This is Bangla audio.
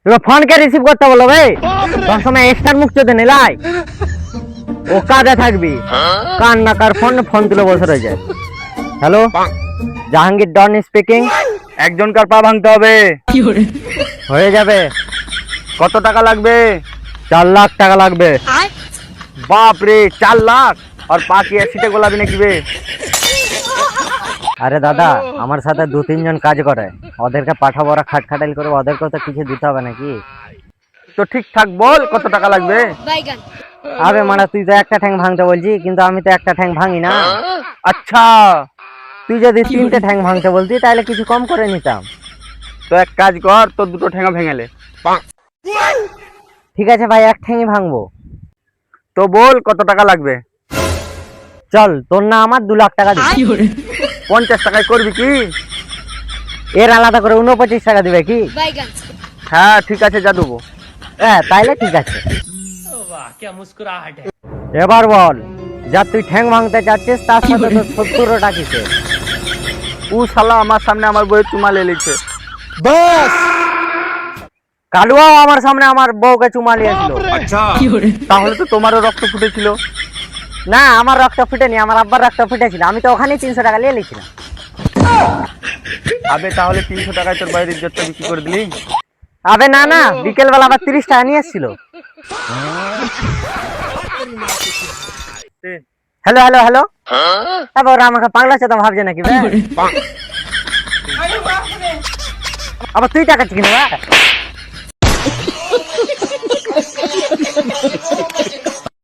তুমি ফোন কে রিসিভ করতে বলো ভাই, তোর সময় এক্সট্রা মুখ চোদে নিলাই, ও কাজে থাকবি, কান না কার ফোন ফোন তুলে বসে রয়েছে। হ্যালো, জাহাঙ্গীর ডন স্পিকিং। একজনকার পা ভাঙতে হবে। হয়ে যাবে। কত টাকা লাগবে? 4 লাখ টাকা লাগবে। বাপ রে, 4 লাখ? আর পা কি অ্যাসিডে গোলাবি নাকি বে? আরে দাদা, আমার সাথে 2-3 জন কাজ করে, ওদেরকে পাঠাবো, ওরা খাটখাটাল করে, ওদেরকেও তো কিছু দিতে হবে নাকি? তো ঠিকঠাক বল কত টাকা লাগবে। আবে মানে তুই তো একটা ঠ্যাং ভাঙতে বলছি, কিন্তু আমি তো একটা ঠ্যাং ভাঙি না। আচ্ছা, তুই যদি 3টে ঠ্যাং ভাঙতে বলতি তাহলে কিছু কম করে নিতাম। তো এক কাজ কর, তোর দুটো ঠ্যাঙা ভেঙেলে। ঠিক আছে ভাই, এক ঠ্যাংই ভাঙবো। তো বল কত টাকা লাগবে। চল, তোর না আমার 2 লাখ টাকা দিবি। 50 টাকায় করবি কি? এর আলাদা করে 29 টাকা দিবে কি? হ্যাঁ ঠিক আছে, যা দেবো। হ্যাঁ তাইলে ঠিক আছে। এবার বল, যা তুই ঠ্যাং ভাঙতে চাচ্ছিস তার সাথে তো 70টা কিসে? ও শালা আমার সামনে আমার বউয়ের চুমা লেলিছে। বস, কালুয়াও আমার সামনে আমার বউকে চুমা লিয়েছিল। তাহলে তো তোমারও রক্ত ফুটেছিল। না, আমার রক্ত ফুটেনি, আমার আব্বার রক্ত ফুটেছিল, আমি তো ওখানেই 300 টাকা নিয়ে নিয়েছিলাম। আবে তাহলে 300 টাকায় তোর বাইরের ইজ্জতটা বিক্রি করে দিলি। আবে না না, বিকেল বেলা আবার 30 টাকা নিয়ে এসেছিল। হ্যালো হ্যালো হ্যালো, ওরা আমাকে পাগলা চোদা ভাবছে নাকি বে? আবার তুই টাকা চিনি না।